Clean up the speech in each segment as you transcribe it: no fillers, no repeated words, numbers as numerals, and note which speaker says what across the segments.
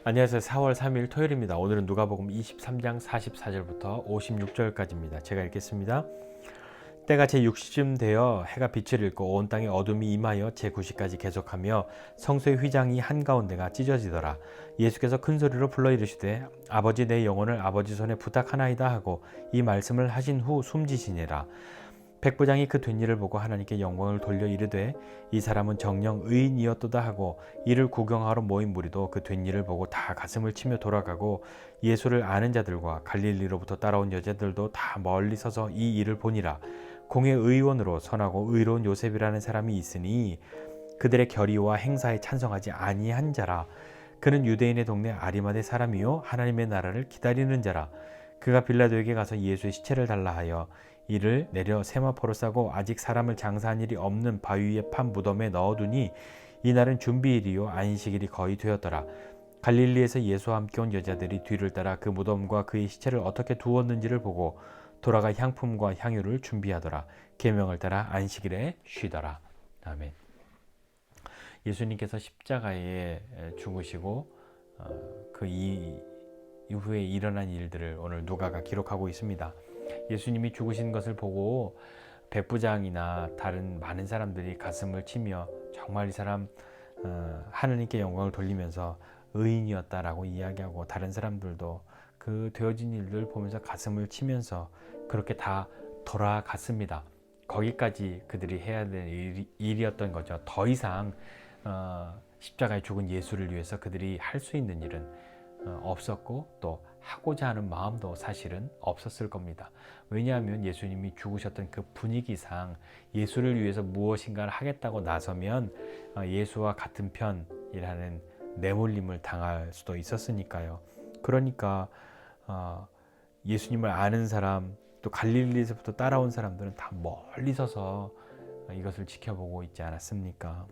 Speaker 1: 안녕하세요. 4월 3일 토요일입니다. 오늘은 누가복음 23장 44절부터 56절까지입니다. 제가 읽겠습니다. 때가 제6시쯤 되어 해가 빛을 잃고 온 땅에 어둠이 임하여 제9시까지 계속하며 성소의 휘장이 한가운데가 찢어지더라. 예수께서 큰 소리로 불러 이르시되 아버지 내 영혼을 아버지 손에 부탁하나이다 하고 이 말씀을 하신 후 숨지시니라. 백부장이 그 된 일을 보고 하나님께 영광을 돌려 이르되 이 사람은 정녕 의인이었도다 하고 이를 구경하러 모인 무리도 그 된 일을 보고 다 가슴을 치며 돌아가고 예수를 아는 자들과 갈릴리로부터 따라온 여자들도 다 멀리 서서 이 일을 보니라. 공회 의원으로 선하고 의로운 요셉이라는 사람이 있으니 그들의 결의와 행사에 찬성하지 아니한 자라. 그는 유대인의 동네 아리마대 사람이요 하나님의 나라를 기다리는 자라. 그가 빌라도에게 가서 예수의 시체를 달라 하여 이를 내려 세마포로 싸고 아직 사람을 장사한 일이 없는 바위 위에 판 무덤에 넣어두니 이날은 준비일이요 안식일이 거의 되었더라. 갈릴리에서 예수와 함께 온 여자들이 뒤를 따라 그 무덤과 그의 시체를 어떻게 두었는지를 보고 돌아가 향품과 향유를 준비하더라. 계명을 따라 안식일에 쉬더라. 아멘. 예수님께서 십자가에 죽으시고 그 이후에 일어난 일들을 오늘 누가가 기록하고 있습니다. 예수님이 죽으신 것을 보고 백부장이나 다른 많은 사람들이 가슴을 치며 정말 이 사람 하느님께 영광을 돌리면서 의인이었다라고 이야기하고 다른 사람들도 그 되어진 일들 보면서 가슴을 치면서 그렇게 다 돌아갔습니다. 거기까지 그들이 해야 될 일이었던 거죠. 더 이상 십자가에 죽은 예수를 위해서 그들이 할 수 있는 일은 없었고 또 하고자 하는 마음도 사실은 없었을 겁니다. 왜냐하면 예수님이 죽으셨던 그 분위기상 예수를 위해서 무엇인가를 하겠다고 나서면 예수와 같은 편이라는 내몰림을 당할 수도 있었으니까요. 그러니까 예수님을 아는 사람 또 갈릴리에서부터 따라온 사람들은 다 멀리 서서 이것을 지켜보고 있지 않았습니까?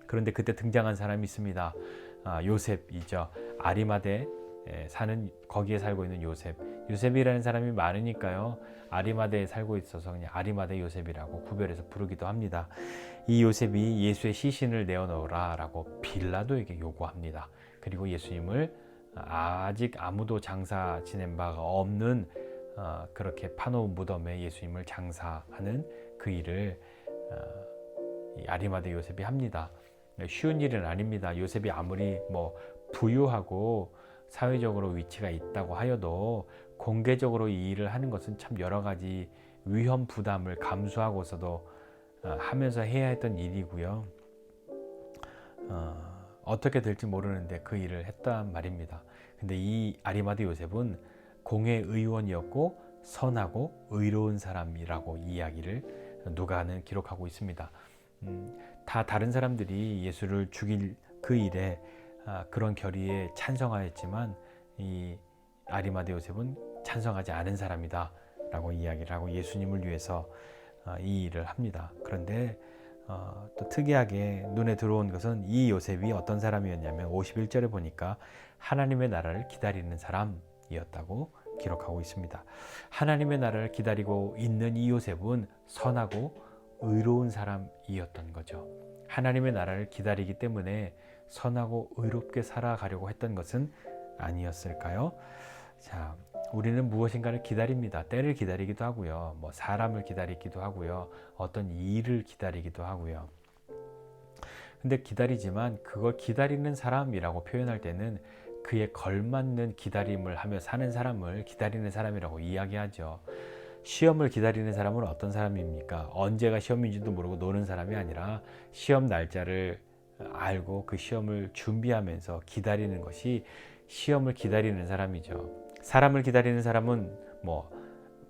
Speaker 1: 그런데 그때 등장한 사람이 있습니다. 요셉이죠. 아리마대 사는 거기에 살고 있는 요셉이라는 사람이 많으니까요. 아리마대에 살고 있어서 그냥 아리마대 요셉이라고 구별해서 부르기도 합니다. 이 요셉이 예수의 시신을 내어놓으라라고 빌라도에게 요구합니다. 그리고 예수님을 아직 아무도 장사 지낸 바가 없는 그렇게 파놓은 무덤에 예수님을 장사하는 그 일을 이 아리마대 요셉이 합니다. 쉬운 일은 아닙니다. 요셉이 아무리 부유하고 사회적으로 위치가 있다고 하여도 공개적으로 이 일을 하는 것은 참 여러 가지 위험 부담을 감수하고서도 하면서 해야 했던 일이고요. 어떻게 될지 모르는데 그 일을 했단 말입니다. 근데 이 아리마대 요셉은 공회 의원이었고 선하고 의로운 사람이라고 이야기를 누가는 기록하고 있습니다. 다 다른 사람들이 예수를 죽일 그 일에 그런 결의에 찬성하였지만 이 아리마대 요셉은 찬성하지 않은 사람이다 라고 이야기를 하고 예수님을 위해서 이 일을 합니다. 그런데 또 특이하게 눈에 들어온 것은 이 요셉이 어떤 사람이었냐면 51절에 보니까 하나님의 나라를 기다리는 사람이었다고 기록하고 있습니다. 하나님의 나라를 기다리고 있는 이 요셉은 선하고 의로운 사람이었던 거죠. 하나님의 나라를 기다리기 때문에 선하고 의롭게 살아가려고 했던 것은 아니었을까요? 자, 우리는 무엇인가를 기다립니다. 때를 기다리기도 하고요. 사람을 기다리기도 하고요. 어떤 일을 기다리기도 하고요. 근데 기다리지만 그걸 기다리는 사람이라고 표현할 때는 그에 걸맞는 기다림을 하며 사는 사람을 기다리는 사람이라고 이야기하죠. 시험을 기다리는 사람은 어떤 사람입니까? 언제가 시험인지도 모르고 노는 사람이 아니라 시험 날짜를 알고 그 시험을 준비하면서 기다리는 것이 시험을 기다리는 사람이죠. 사람을 기다리는 사람은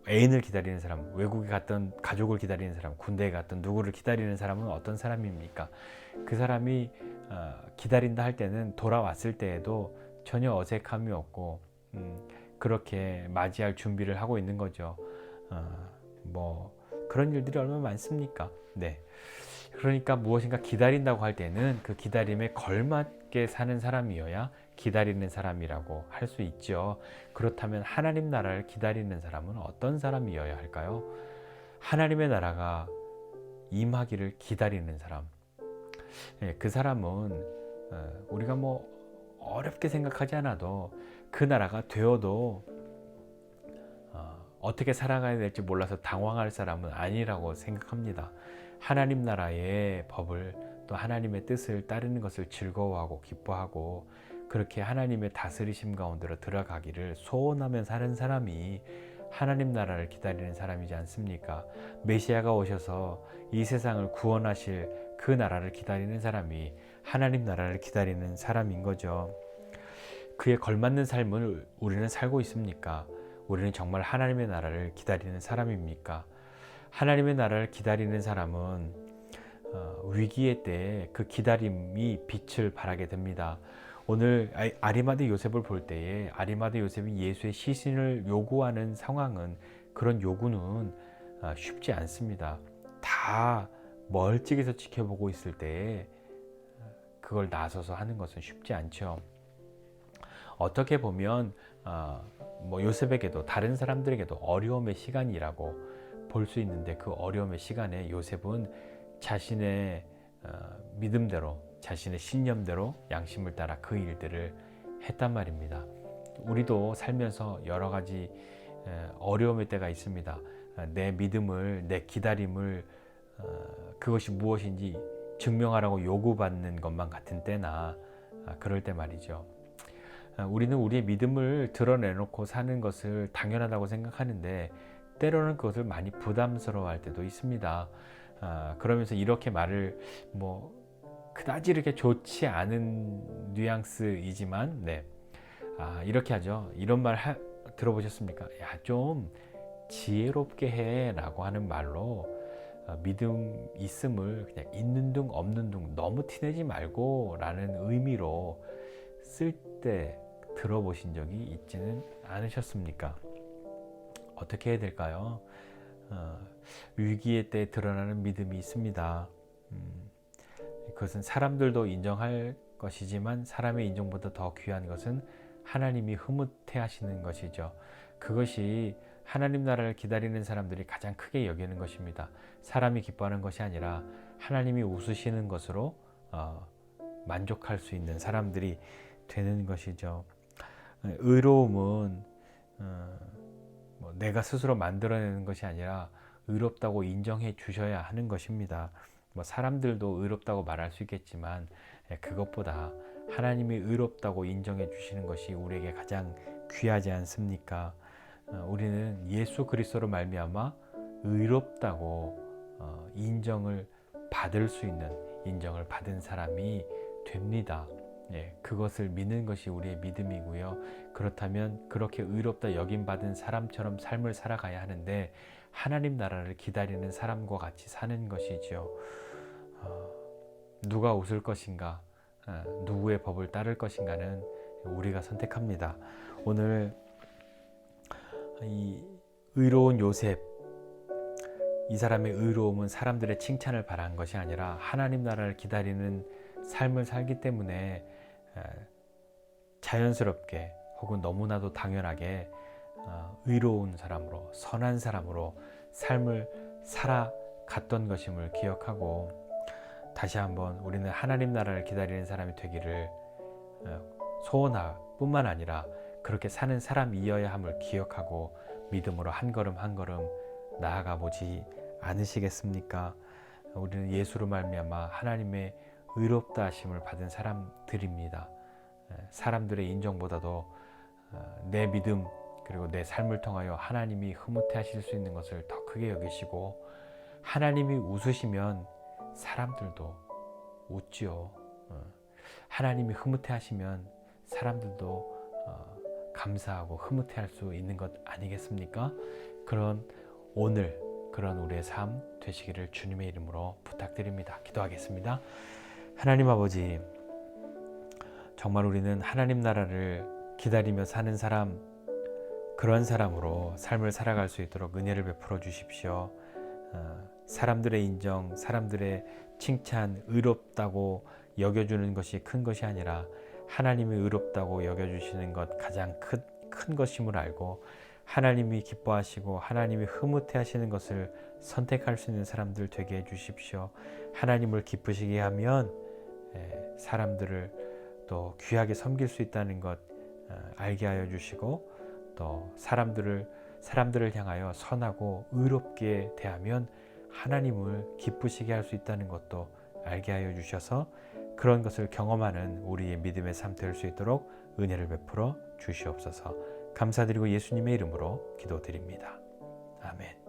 Speaker 1: 애인을 기다리는 사람, 외국에 갔던 가족을 기다리는 사람, 군대에 갔던 누구를 기다리는 사람은 어떤 사람입니까? 그 사람이 기다린다 할 때는 돌아왔을 때에도 전혀 어색함이 없고 그렇게 맞이할 준비를 하고 있는 거죠. 그런 일들이 얼마나 많습니까? 네. 그러니까 무엇인가 기다린다고 할 때는 그 기다림에 걸맞게 사는 사람이어야 기다리는 사람이라고 할 수 있죠. 그렇다면 하나님 나라를 기다리는 사람은 어떤 사람이어야 할까요? 하나님의 나라가 임하기를 기다리는 사람. 그 사람은 우리가 어렵게 생각하지 않아도 그 나라가 되어도 어떻게 살아가야 될지 몰라서 당황할 사람은 아니라고 생각합니다. 하나님 나라의 법을 또 하나님의 뜻을 따르는 것을 즐거워하고 기뻐하고 그렇게 하나님의 다스리심 가운데로 들어가기를 소원하며 사는 사람이 하나님 나라를 기다리는 사람이지 않습니까? 메시아가 오셔서 이 세상을 구원하실 그 나라를 기다리는 사람이 하나님 나라를 기다리는 사람인 거죠. 그에 걸맞는 삶을 우리는 살고 있습니까? 우리는 정말 하나님의 나라를 기다리는 사람입니까? 하나님의 나라를 기다리는 사람은 위기의 때에 그 기다림이 빛을 발하게 됩니다. 오늘 아리마대 요셉을 볼 때에 아리마대 요셉이 예수의 시신을 요구하는 상황은 그런 요구는 쉽지 않습니다. 다 멀찍이서 지켜보고 있을 때에 그걸 나서서 하는 것은 쉽지 않죠. 어떻게 보면 요셉에게도 다른 사람들에게도 어려움의 시간이라고 볼 수 있는데 그 어려움의 시간에 요셉은 자신의 믿음대로 자신의 신념대로 양심을 따라 그 일들을 했단 말입니다. 우리도 살면서 여러 가지 어려움의 때가 있습니다. 내 믿음을 내 기다림을 그것이 무엇인지 증명하라고 요구받는 것만 같은 때나 그럴 때 말이죠. 우리는 우리의 믿음을 드러내놓고 사는 것을 당연하다고 생각하는데 때로는 그것을 많이 부담스러워할 때도 있습니다. 그러면서 이렇게 말을 그다지 이렇게 좋지 않은 뉘앙스이지만 이렇게 하죠. 이런 말 들어보셨습니까? 야, 좀 지혜롭게 해 라고 하는 말로 믿음 있음을 그냥 있는 둥 없는 둥 너무 티내지 말고 라는 의미로 쓸 때 들어보신 적이 있지는 않으셨습니까? 어떻게 해야 될까요? 위기의 때 드러나는 믿음이 있습니다. 그것은 사람들도 인정할 것이지만 사람의 인정보다 더 귀한 것은 하나님이 흐뭇해 하시는 것이죠. 그것이 하나님 나라를 기다리는 사람들이 가장 크게 여기는 것입니다. 사람이 기뻐하는 것이 아니라 하나님이 웃으시는 것으로 만족할 수 있는 사람들이 되는 것이죠. 의로움은 내가 스스로 만들어내는 것이 아니라 의롭다고 인정해 주셔야 하는 것입니다. 사람들도 의롭다고 말할 수 있겠지만 그것보다 하나님이 의롭다고 인정해 주시는 것이 우리에게 가장 귀하지 않습니까? 우리는 예수 그리스도로 말미암아 의롭다고 인정을 받을 수 있는 인정을 받은 사람이 됩니다. 그것을 믿는 것이 우리의 믿음이고요. 그렇다면 그렇게 의롭다 여김받은 사람처럼 삶을 살아가야 하는데 하나님 나라를 기다리는 사람과 같이 사는 것이죠. 누가 웃을 것인가, 누구의 법을 따를 것인가는 우리가 선택합니다. 오늘 이 의로운 요셉, 이 사람의 의로움은 사람들의 칭찬을 바란 것이 아니라 하나님 나라를 기다리는 삶을 살기 때문에 자연스럽게 혹은 너무나도 당연하게 의로운 사람으로 선한 사람으로 삶을 살아갔던 것임을 기억하고 다시 한번 우리는 하나님 나라를 기다리는 사람이 되기를 소원할 뿐만 아니라 그렇게 사는 사람이어야 함을 기억하고 믿음으로 한 걸음 한 걸음 나아가 보지 않으시겠습니까? 우리는 예수로 말미암아 하나님의 의롭다 하심을 받은 사람들입니다. 사람들의 인정보다도 내 믿음 그리고 내 삶을 통하여 하나님이 흐뭇해 하실 수 있는 것을 더 크게 여기시고 하나님이 웃으시면 사람들도 웃지요. 하나님이 흐뭇해 하시면 사람들도 감사하고 흐뭇해 할 수 있는 것 아니겠습니까? 그런 오늘 그런 우리의 삶 되시기를 주님의 이름으로 부탁드립니다. 기도하겠습니다. 하나님 아버지, 정말 우리는 하나님 나라를 기다리며 사는 사람, 그런 사람으로 삶을 살아갈 수 있도록 은혜를 베풀어 주십시오. 사람들의 인정, 사람들의 칭찬, 의롭다고 여겨주는 것이 큰 것이 아니라 하나님이 의롭다고 여겨주시는 것 가장 큰 것임을 알고 하나님이 기뻐하시고 하나님이 흐뭇해 하시는 것을 선택할 수 있는 사람들 되게 해주십시오. 하나님을 기쁘시게 하면 사람들을 또 귀하게 섬길 수 있다는 것 알게 하여 주시고, 또 사람들을 향하여 선하고 의롭게 대하면 하나님을 기쁘시게 할 수 있다는 것도 알게 하여 주셔서 그런 것을 경험하는 우리의 믿음의 삶 될 수 있도록 은혜를 베풀어 주시옵소서. 감사드리고 예수님의 이름으로 기도드립니다. 아멘.